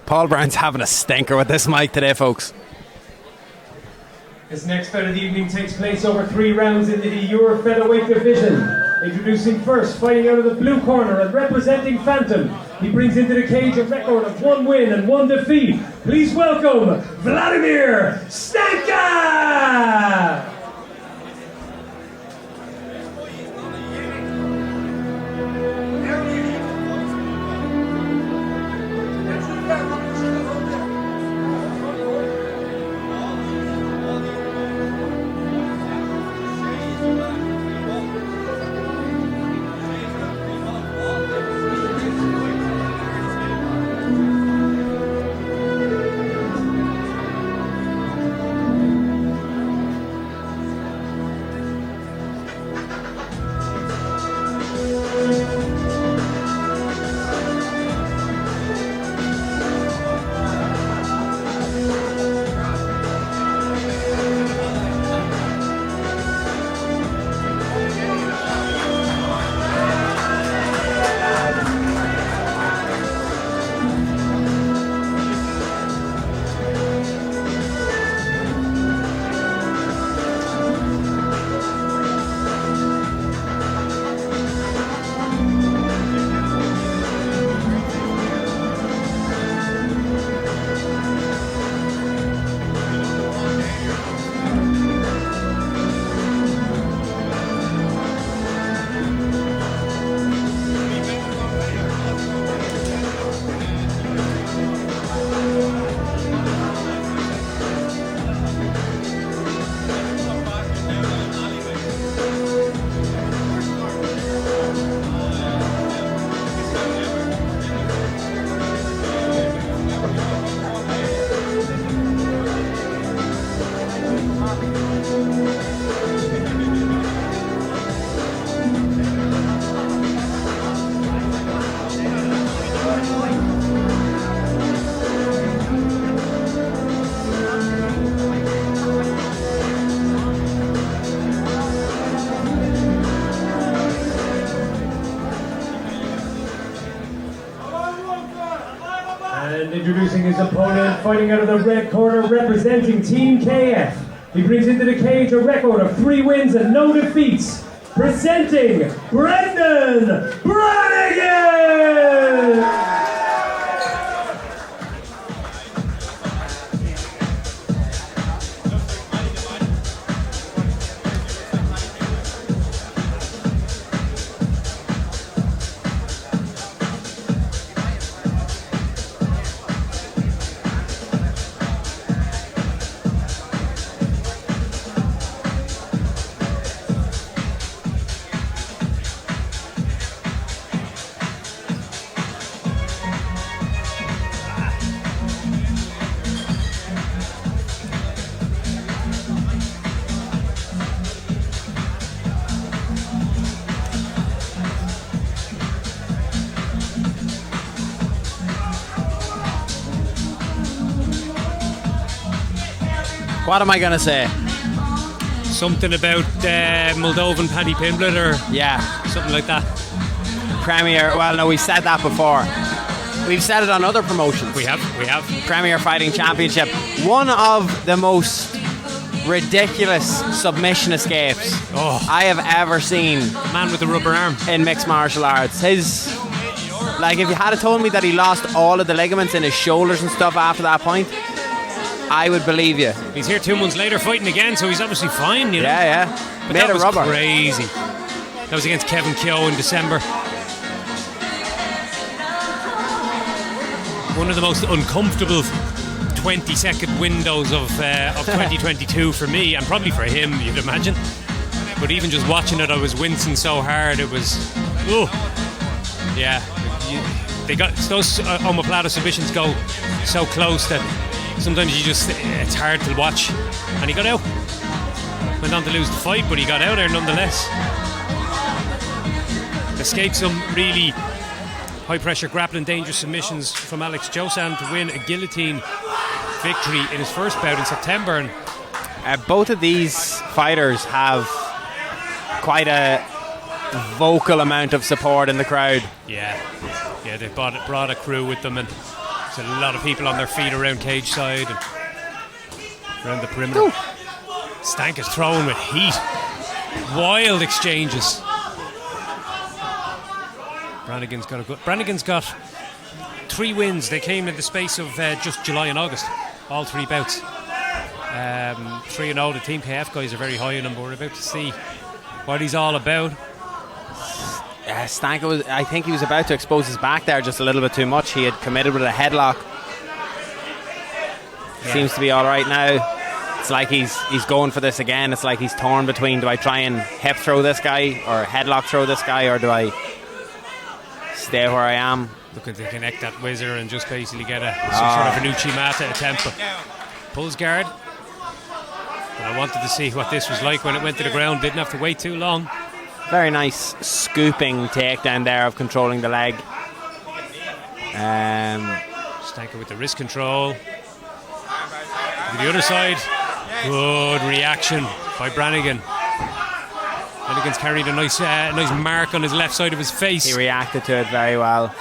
Paul Brown's having a stinker with this mic today, folks. This next fight of the evening takes place over 3 rounds in the Euro featherweight division. Introducing first, fighting out of the blue corner and representing Fantom. He brings into the cage a record of 1 win and 1 defeat. Please welcome Vladimar Stanca! And introducing his opponent, fighting out of the red corner, representing Team KF. He brings into the cage a record of 3 wins and no defeats. Presenting Brannigan! What am I going to say? Something about Moldovan Paddy Pimblett or something like that. Premier, well no, we've said that before. We've said it on other promotions. We have. Premier Fighting Championship. One of the most ridiculous submission escapes I have ever seen. Man with the rubber arm. In mixed martial arts. If you had told me that he lost all of the ligaments in his shoulders and stuff after that point, I would believe you. He's here 2 months later fighting again, so he's obviously fine, you know. Yeah. But Made that of was rubber. Crazy. That was against Kevin Keogh in December. One of the most uncomfortable 20-second windows of 2022 for me, and probably for him, you'd imagine. But even just watching it, I was wincing so hard. It was, they got those omoplata submissions go so close that sometimes it's hard to watch. And he got out. Went on to lose the fight, but he got out there nonetheless. Escaped some really high-pressure grappling dangerous submissions from Alex Josan to win a guillotine victory in his first bout in September. And both of these fighters have quite a vocal amount of support in the crowd. Yeah, they brought a crew with them, and There's a lot of people on their feet around cage side and around the perimeter. Ooh. Stanca's throwing with heat. Wild exchanges. Brannigan's got 3 wins. They came in the space of just July and August. All 3 bouts. 3-0. The Team KF guys are very high on him, but we're about to see what he's all about. Stanca I think he was about to expose his back there just a little bit too much. He had committed with a headlock. Yeah. Seems to be all right now. It's like he's going for this again. It's like he's torn between, do I try and hip throw this guy or headlock throw this guy, or do I stay where I am? Looking to connect that whizzer and just basically get some sort of an Uchimata attempt, but pulls guard. And I wanted to see what this was like when it went to the ground. Didn't have to wait too long. Very nice scooping takedown there of controlling the leg. Stanca with the wrist control. To the other side. Good reaction by Brannigan. Brannigan's carried a nice mark on his left side of his face. He reacted to it very well.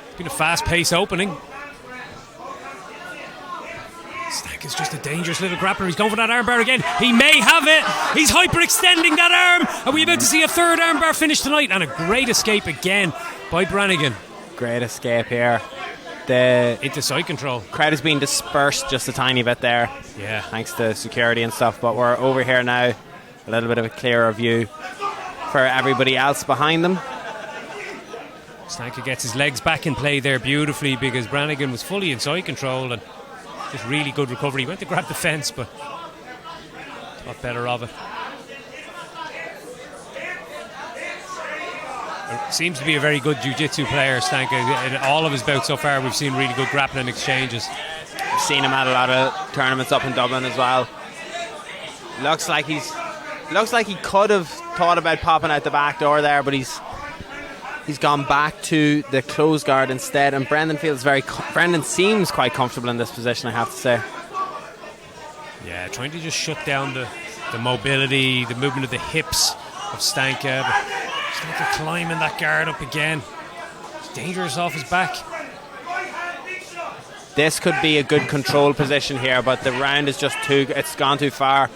It's been a fast-paced opening. Stanca's just a dangerous little grappler. He's going for that armbar again. He may have it. He's hyper-extending that arm. Are we about to see a third armbar finish tonight? And a great escape again by Brannigan. Great escape here. Into side control. Crowd is being dispersed just a tiny bit there. Yeah. Thanks to security and stuff. But we're over here now. A little bit of a clearer view for everybody else behind them. Stanca gets his legs back in play there beautifully because Brannigan was fully in side control and just really good recovery. He went to grab the fence, but got better of it. Seems to be a very good jiu-jitsu player, Stanca. In all of his bouts so far, we've seen really good grappling exchanges. We've seen him at a lot of tournaments up in Dublin as well. Looks like he could have thought about popping out the back door there, but he's gone back to the closed guard instead. And Brendan seems quite comfortable in this position, I have to say. Yeah, trying to just shut down the mobility, the movement of the hips of Stanca. But Stanca climbing that guard up again. It's dangerous off his back. This could be a good control position here, but the round is just it's gone too far.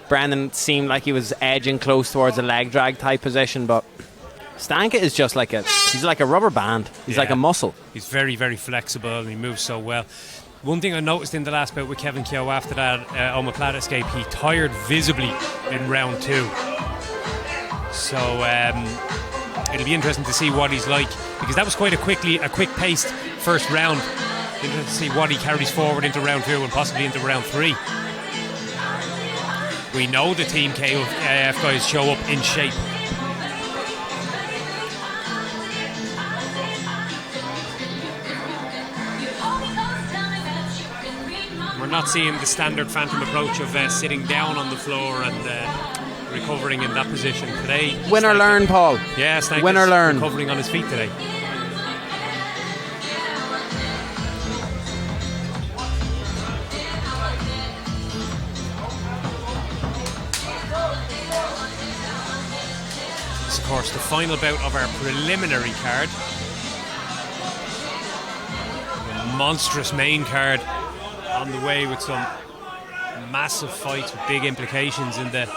Brendan seemed like he was edging close towards a leg drag type position, but Stanca is just he's like a rubber band. He's like a muscle. He's very, very flexible and he moves so well. One thing I noticed in the last bout with Kevin Keogh after that omoplata escape, he tired visibly in round 2. So it'll be interesting to see what he's like, because that was quite a quick-paced first round. Interesting to see what he carries forward into round 2 and possibly into round 3. We know the Team KF guys show up in shape. We're not seeing the standard Fantom approach of sitting down on the floor and recovering in that position today. Win or learn, Paul. Yeah, Stanca's win or learn. Recovering on his feet today. This is, of course, the final bout of our preliminary card. A monstrous main card on the way with some massive fights with big implications in the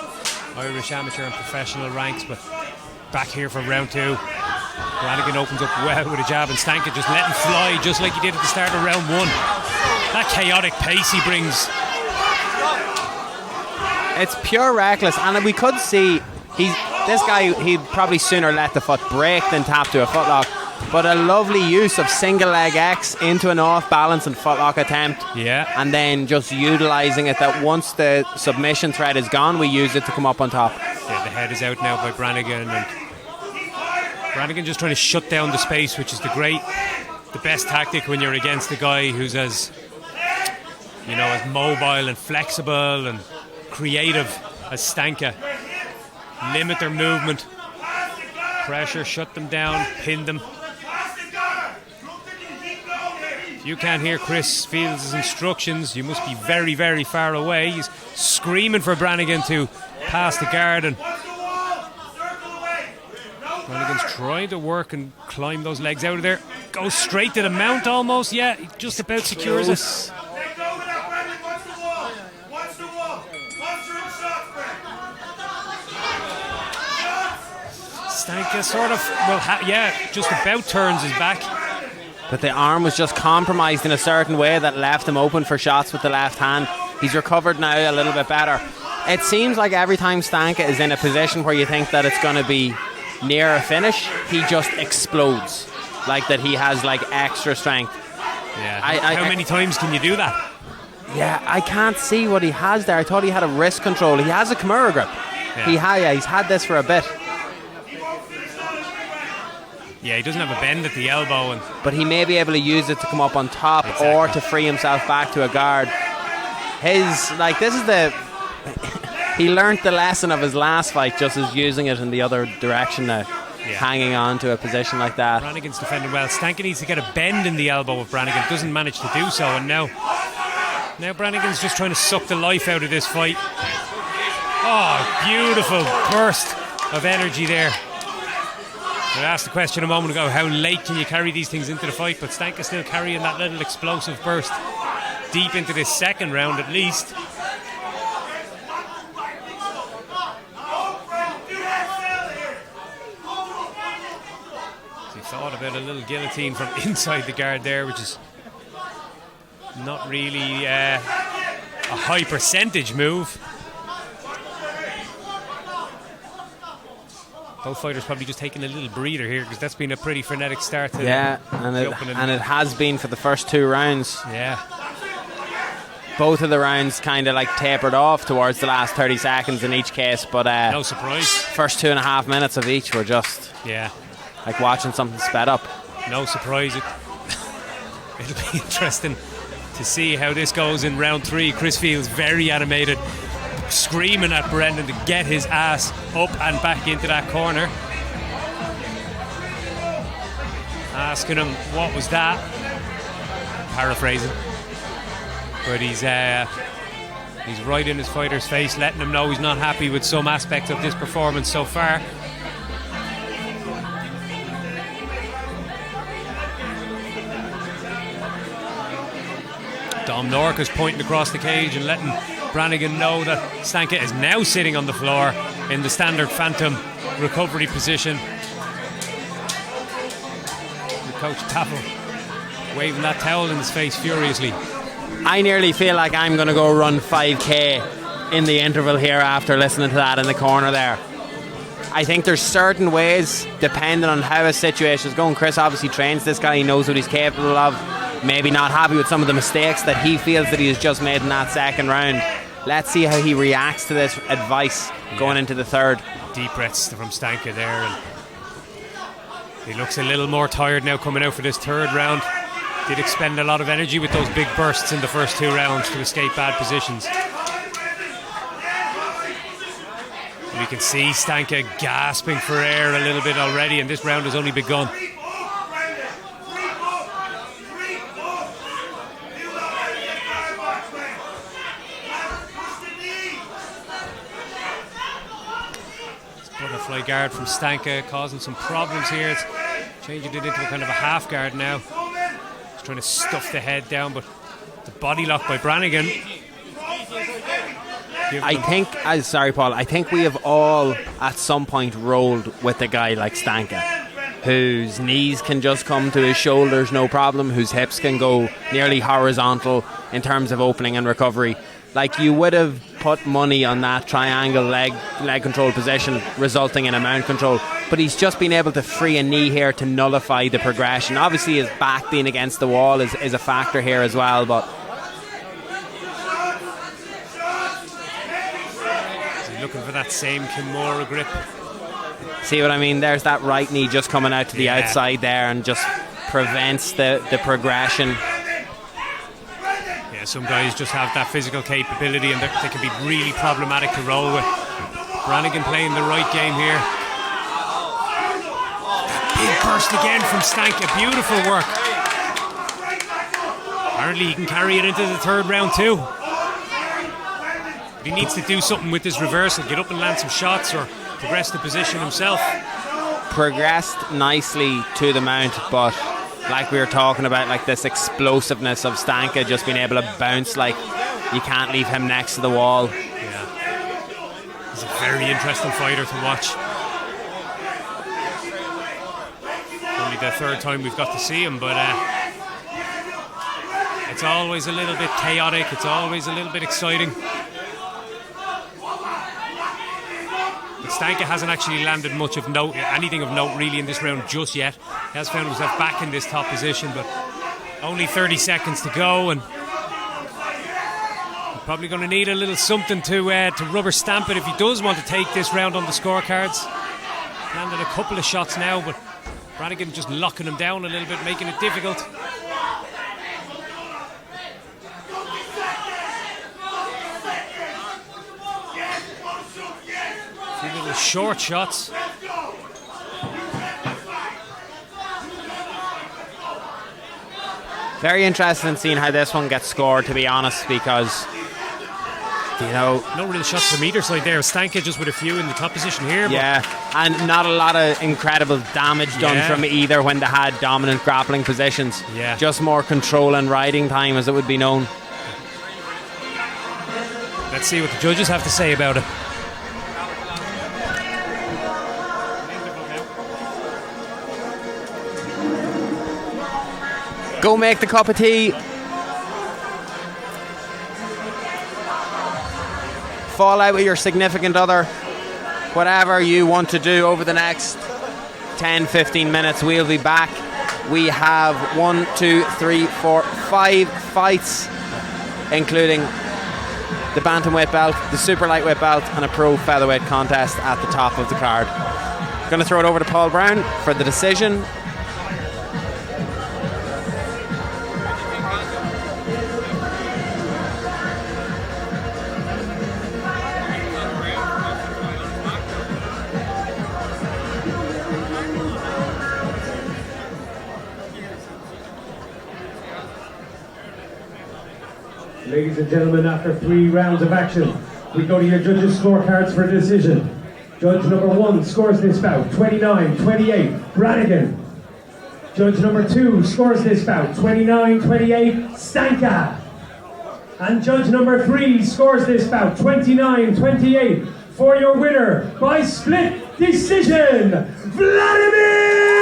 Irish amateur and professional ranks. But back here for round 2, Brannigan opens up well with a jab and Stanca just let him fly just like he did at the start of round 1. That chaotic pace he brings. It's pure reckless, and we could see this guy, he'd probably sooner let the foot break than tap to a footlock. But a lovely use of single leg X into an off balance and footlock attempt. Yeah. And then just utilising it that once the submission threat is gone, we use it to come up on top. Yeah, the head is out now by Brannigan, and Brannigan just trying to shut down the space, which is the best tactic when you're against a guy who's as mobile and flexible and creative as Stanca. Limit their movement. Pressure, shut them down, pin them. You can't hear Chris Fields' instructions. You must be very, very far away. He's screaming for Brannigan to pass the guard, and Brannigan's trying to work and climb those legs out of there. Goes straight to the mount almost. Yeah, he just about secures it. Stanca sort of, just about turns his back. But the arm was just compromised in a certain way that left him open for shots with the left hand. He's recovered now a little bit better. It seems like every time Stanca is in a position where you think that it's going to be near a finish, he just explodes. Like that he has like extra strength. Yeah. How many times can you do that? Yeah, I can't see what he has there. I thought he had a wrist control. He has a Kimura grip. Yeah. He's had this for a bit. Yeah, he doesn't have a bend at the elbow. But he may be able to use it to come up on top or to free himself back to a guard. He learnt the lesson of his last fight, just as using it in the other direction now. Yeah. Hanging on to a position like that. Brannigan's defending well. Stanca needs to get a bend in the elbow if Brannigan doesn't manage to do so. And now Brannigan's just trying to suck the life out of this fight. Oh, beautiful burst of energy there. I asked the question a moment ago, how late can you carry these things into the fight? But Stanca's still carrying that little explosive burst deep into this second round at least. He thought about a little guillotine from inside the guard there, which is not really a high percentage move. Both fighters probably just taking a little breather here because that's been a pretty frenetic start to and it has been for the first 2 rounds. Yeah. Both of the rounds kind of like tapered off towards the last 30 seconds in each case, but no surprise. First 2.5 minutes of each were just like watching something sped up. No surprise. It'll be interesting to see how this goes in round 3. Chris feels very animated, screaming at Brendan to get his ass up and back into that corner. Asking him, what was that? Paraphrasing. But he's right in his fighter's face, letting him know he's not happy with some aspect of this performance so far. Dom Norca's pointing across the cage and letting Brannigan know that Stanca is now sitting on the floor in the standard Fantom recovery position. And Coach Taffel waving that towel in his face furiously. I nearly feel like I'm going to go run 5k in the interval here after listening to that in the corner there. I think there's certain ways, depending on how a situation is going. Chris obviously trains this guy, he knows what he's capable of. Maybe not happy with some of the mistakes that he feels that he has just made in that second round. Let's see how he reacts to this advice going into the third. Deep breaths from Stanca there, and he looks a little more tired now coming out for this third round. Did expend a lot of energy with those big bursts in the first 2 rounds to escape bad positions. We can see Stanca gasping for air a little bit already, and this round has only begun. Butterfly guard from Stanca causing some problems here. It's changing it into a kind of a half guard now. He's trying to stuff the head down, but the body lock by Brannigan. I think we have all at some point rolled with a guy like Stanca, whose knees can just come to his shoulders no problem, whose hips can go nearly horizontal in terms of opening and recovery. Like, you would have put money on that triangle leg control position resulting in a mount control, but he's just been able to free a knee here to nullify the progression. Obviously his back being against the wall is a factor here as well, but is he looking for that same Kimura grip? See what I mean? There's that right knee just coming out to the outside there and just prevents the progression. Some guys just have that physical capability and they can be really problematic to roll with. Brannigan playing the right game here. Big burst again from Stanca. Beautiful work. Apparently he can carry it into the third round too. But he needs to do something with this reversal. Get up and land some shots or progress the position himself. progressed nicely to the mount, but like we were talking about, like this explosiveness of Stanca just being able to bounce, like you can't leave him next to the wall. Yeah. He's a very interesting fighter to watch. Only the third time we've got to see him, but it's always a little bit chaotic, it's always a little bit exciting. But Stanca hasn't actually landed much of note, anything of note really in this round just yet. He has found himself back in this top position, but only 30 seconds to go, and he's probably going to need a little something to rubber stamp it if he does want to take this round on the scorecards. Landed a couple of shots now, but Brannigan just locking him down a little bit, making it difficult. A few little short shots. Very interested in seeing how this one gets scored, to be honest, because, you know, no real shots from either side there. Stanca just with a few in the top position here. Yeah, and not a lot of incredible damage done from either when they had dominant grappling positions. Yeah. Just more control and riding time, as it would be known. Let's see what the judges have to say about it. Go make the cup of tea. Fall out with your significant other. Whatever you want to do over the next 10-15 minutes, we'll be back. We have 5 fights, including the bantamweight belt, the super lightweight belt, and a pro featherweight contest at the top of the card. Going to throw it over to Paul Brown for the decision. Ladies and gentlemen, after 3 rounds of action, we go to your judges' scorecards for a decision. Judge number 1 scores this bout 29-28, Brannigan. Judge number 2 scores this bout 29-28, Stanca. And judge number 3 scores this bout 29-28 for your winner by split decision, Vladimir